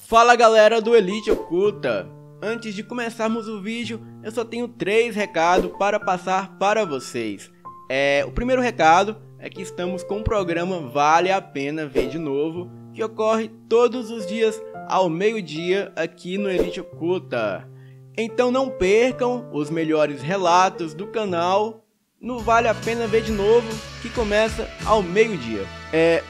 Fala galera do Elite Oculta! Antes de começarmos o vídeo, eu só tenho 3 recados para passar para vocês. O primeiro recado é que estamos com o programa Vale a Pena Ver de Novo, que ocorre todos os dias ao meio-dia aqui no Elite Oculta. Então não percam os melhores relatos do canal no Vale a Pena Ver de Novo, que começa ao meio-dia.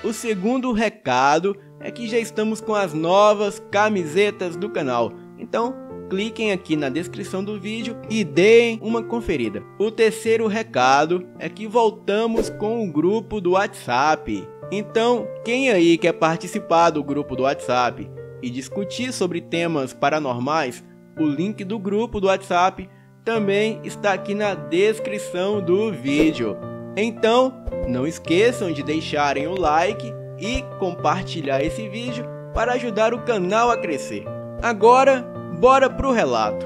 O segundo recado é que já estamos com as novas camisetas do canal, então cliquem aqui na descrição do vídeo e deem uma conferida. O terceiro recado é que voltamos com o grupo do WhatsApp. Então, quem aí quer participar do grupo do WhatsApp e discutir sobre temas paranormais, o link do grupo do WhatsApp também está aqui na descrição do vídeo. Então, não esqueçam de deixarem o like e compartilhar esse vídeo para ajudar o canal a crescer. Agora, bora pro relato.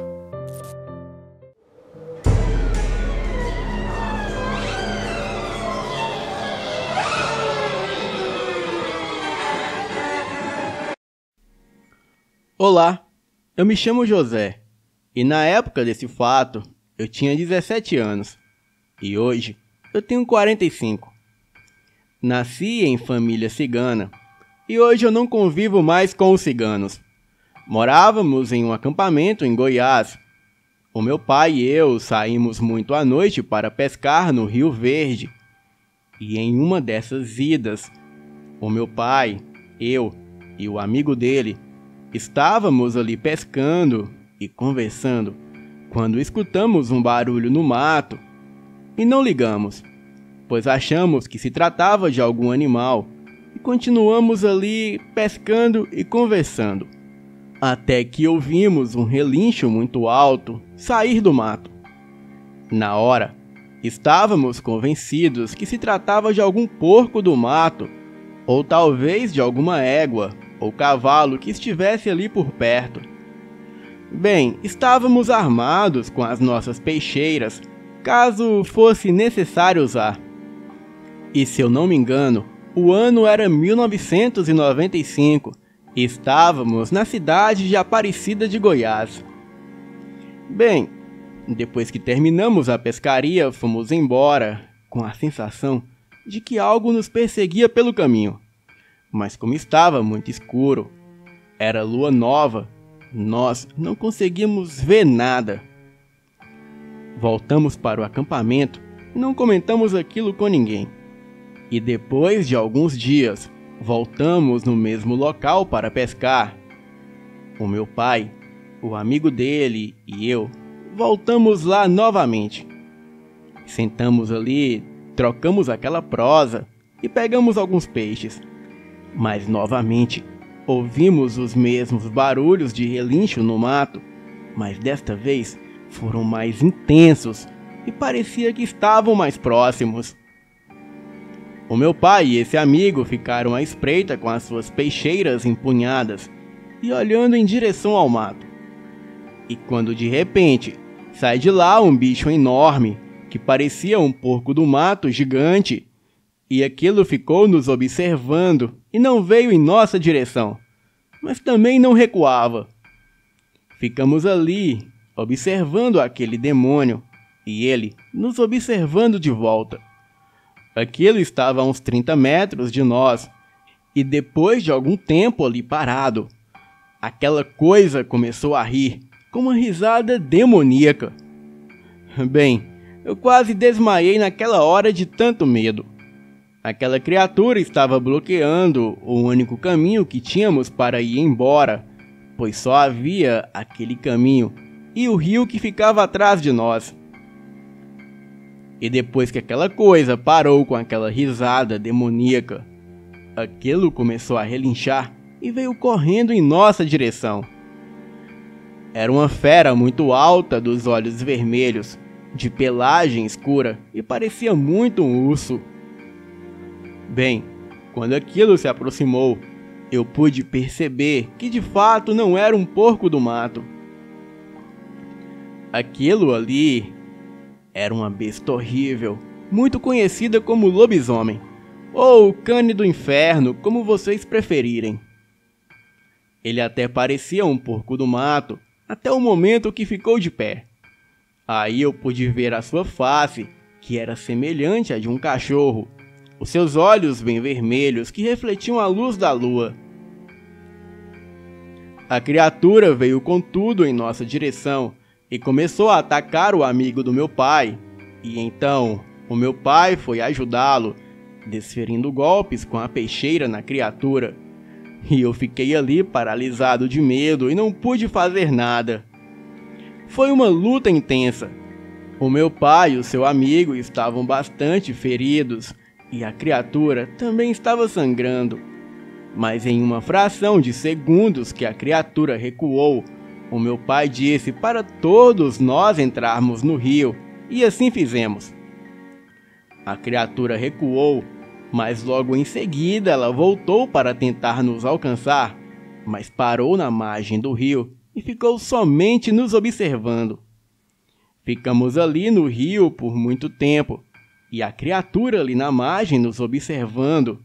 Olá, eu me chamo José e na época desse fato eu tinha 17 anos e hoje eu tenho 45. Nasci em família cigana e hoje eu não convivo mais com os ciganos. Morávamos em um acampamento em Goiás. O meu pai e eu saímos muito à noite para pescar no Rio Verde. E em uma dessas idas, o meu pai, eu e o amigo dele estávamos ali pescando e conversando quando escutamos um barulho no mato e não ligamos, pois achamos que se tratava de algum animal e continuamos ali pescando e conversando, até que ouvimos um relincho muito alto sair do mato. Na hora, estávamos convencidos que se tratava de algum porco do mato, ou talvez de alguma égua ou cavalo que estivesse ali por perto. Bem, estávamos armados com as nossas peixeiras, caso fosse necessário usar. E se eu não me engano, o ano era 1995 e estávamos na cidade de Aparecida de Goiás. Bem, depois que terminamos a pescaria, fomos embora com a sensação de que algo nos perseguia pelo caminho. Mas como estava muito escuro, era lua nova, nós não conseguimos ver nada. Voltamos para o acampamento e não comentamos aquilo com ninguém. E depois de alguns dias, voltamos no mesmo local para pescar. O meu pai, o amigo dele e eu voltamos lá novamente. Sentamos ali, trocamos aquela prosa e pegamos alguns peixes. Mas novamente ouvimos os mesmos barulhos de relincho no mato, mas desta vez foram mais intensos e parecia que estavam mais próximos. O meu pai e esse amigo ficaram à espreita com as suas peixeiras empunhadas e olhando em direção ao mato. E quando de repente sai de lá um bicho enorme que parecia um porco do mato gigante, e aquilo ficou nos observando e não veio em nossa direção, mas também não recuava. Ficamos ali observando aquele demônio e ele nos observando de volta. Aquilo estava a uns 30 metros de nós, e depois de algum tempo ali parado, aquela coisa começou a rir com uma risada demoníaca. Bem, eu quase desmaiei naquela hora de tanto medo. Aquela criatura estava bloqueando o único caminho que tínhamos para ir embora, pois só havia aquele caminho e o rio que ficava atrás de nós. E depois que aquela coisa parou com aquela risada demoníaca, aquilo começou a relinchar e veio correndo em nossa direção. Era uma fera muito alta, dos olhos vermelhos, de pelagem escura e parecia muito um urso. Bem, quando aquilo se aproximou, eu pude perceber que de fato não era um porco do mato. Aquilo ali era uma besta horrível, muito conhecida como lobisomem, ou cane do inferno, como vocês preferirem. Ele até parecia um porco do mato, até o momento que ficou de pé. Aí eu pude ver a sua face, que era semelhante à de um cachorro, os seus olhos bem vermelhos que refletiam a luz da lua. A criatura veio com tudo em nossa direção e começou a atacar o amigo do meu pai. E então, o meu pai foi ajudá-lo, desferindo golpes com a peixeira na criatura. E eu fiquei ali paralisado de medo e não pude fazer nada. Foi uma luta intensa. O meu pai e o seu amigo estavam bastante feridos e a criatura também estava sangrando. Mas em uma fração de segundos que a criatura recuou, o meu pai disse para todos nós entrarmos no rio, e assim fizemos. A criatura recuou, mas logo em seguida ela voltou para tentar nos alcançar, mas parou na margem do rio e ficou somente nos observando. Ficamos ali no rio por muito tempo, e a criatura ali na margem nos observando.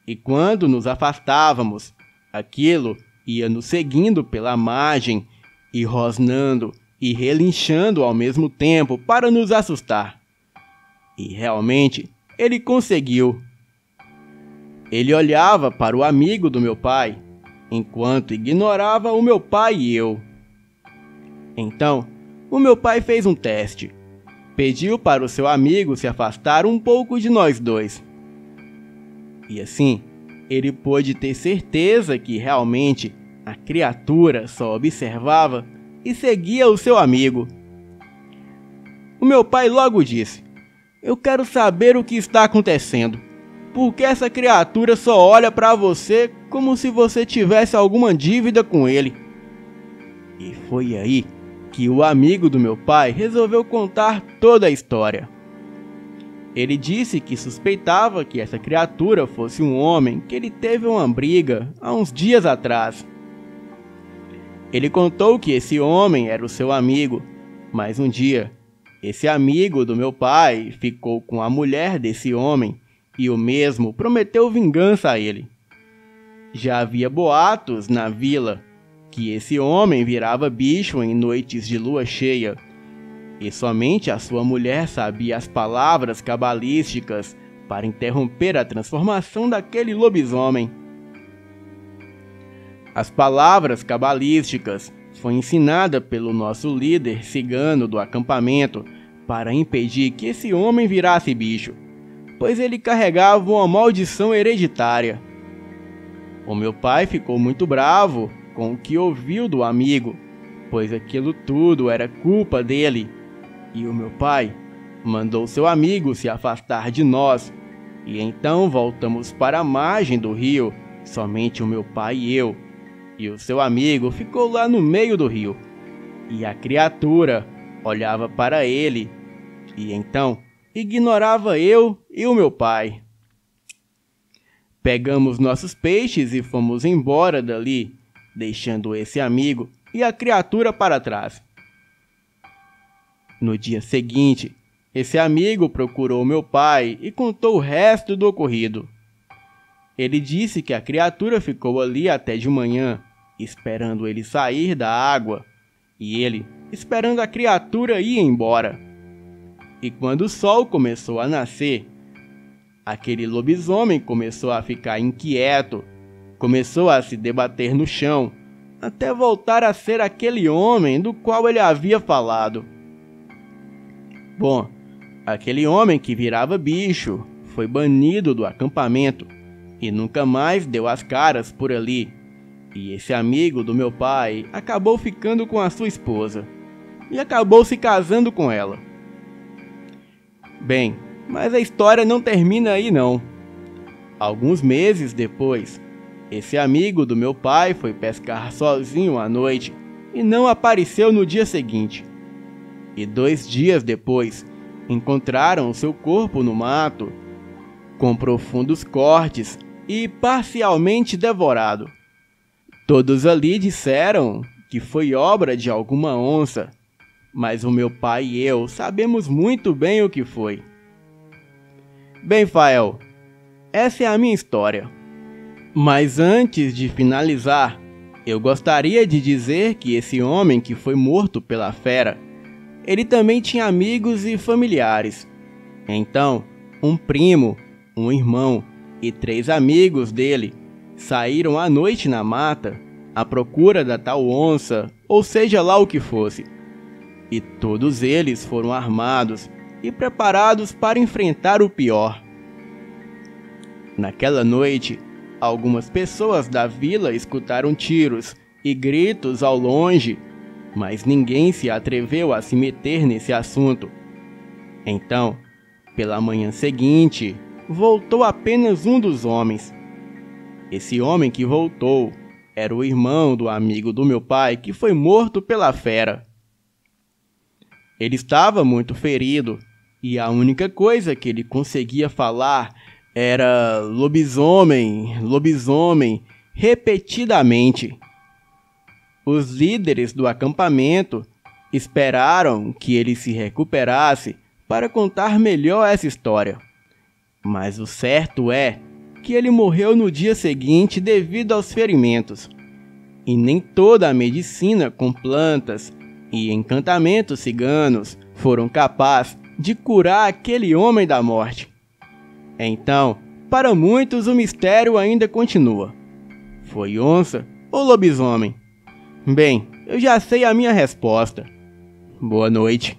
E quando nos afastávamos, aquilo ia nos seguindo pela margem e rosnando e relinchando ao mesmo tempo para nos assustar. E realmente ele conseguiu. Ele olhava para o amigo do meu pai, enquanto ignorava o meu pai e eu. Então, o meu pai fez um teste. Pediu para o seu amigo se afastar um pouco de nós dois. E assim, ele pôde ter certeza que realmente a criatura só observava e seguia o seu amigo. O meu pai logo disse: "Eu quero saber o que está acontecendo. Porque essa criatura só olha para você como se você tivesse alguma dívida com ele." E foi aí que o amigo do meu pai resolveu contar toda a história. Ele disse que suspeitava que essa criatura fosse um homem que ele teve uma briga há uns dias atrás. Ele contou que esse homem era o seu amigo, mas um dia, esse amigo do meu pai ficou com a mulher desse homem e o mesmo prometeu vingança a ele. Já havia boatos na vila que esse homem virava bicho em noites de lua cheia, e somente a sua mulher sabia as palavras cabalísticas para interromper a transformação daquele lobisomem. As palavras cabalísticas foi ensinada pelo nosso líder cigano do acampamento para impedir que esse homem virasse bicho, pois ele carregava uma maldição hereditária. O meu pai ficou muito bravo com o que ouviu do amigo, pois aquilo tudo era culpa dele. E o meu pai mandou seu amigo se afastar de nós, e então voltamos para a margem do rio, somente o meu pai e eu. E o seu amigo ficou lá no meio do rio, e a criatura olhava para ele, e então ignorava eu e o meu pai. Pegamos nossos peixes e fomos embora dali, deixando esse amigo e a criatura para trás. No dia seguinte, esse amigo procurou meu pai e contou o resto do ocorrido. Ele disse que a criatura ficou ali até de manhã, esperando ele sair da água, e ele esperando a criatura ir embora. E quando o sol começou a nascer, aquele lobisomem começou a ficar inquieto, começou a se debater no chão, até voltar a ser aquele homem do qual ele havia falado. Bom, aquele homem que virava bicho foi banido do acampamento e nunca mais deu as caras por ali. E esse amigo do meu pai acabou ficando com a sua esposa e acabou se casando com ela. Bem, mas a história não termina aí não. Alguns meses depois, esse amigo do meu pai foi pescar sozinho à noite e não apareceu no dia seguinte. E 2 dias depois, encontraram seu corpo no mato, com profundos cortes e parcialmente devorado. Todos ali disseram que foi obra de alguma onça, mas o meu pai e eu sabemos muito bem o que foi. Bem, Fael, essa é a minha história. Mas antes de finalizar, Eu gostaria de dizer que esse homem que foi morto pela fera, ele também tinha amigos e familiares. Então, um primo, um irmão e 3 amigos dele saíram à noite na mata à procura da tal onça, ou seja lá o que fosse. E todos eles foram armados e preparados para enfrentar o pior. Naquela noite, algumas pessoas da vila escutaram tiros e gritos ao longe, mas ninguém se atreveu a se meter nesse assunto. Então, pela manhã seguinte, voltou apenas um dos homens. Esse homem que voltou era o irmão do amigo do meu pai que foi morto pela fera. Ele estava muito ferido e a única coisa que ele conseguia falar era lobisomem, lobisomem, repetidamente. Os líderes do acampamento esperaram que ele se recuperasse para contar melhor essa história. Mas o certo é que ele morreu no dia seguinte devido aos ferimentos. E nem toda a medicina com plantas e encantamentos ciganos foram capazes de curar aquele homem da morte. Então, para muitos o mistério ainda continua. Foi onça ou lobisomem? Bem, eu já sei a minha resposta. Boa noite.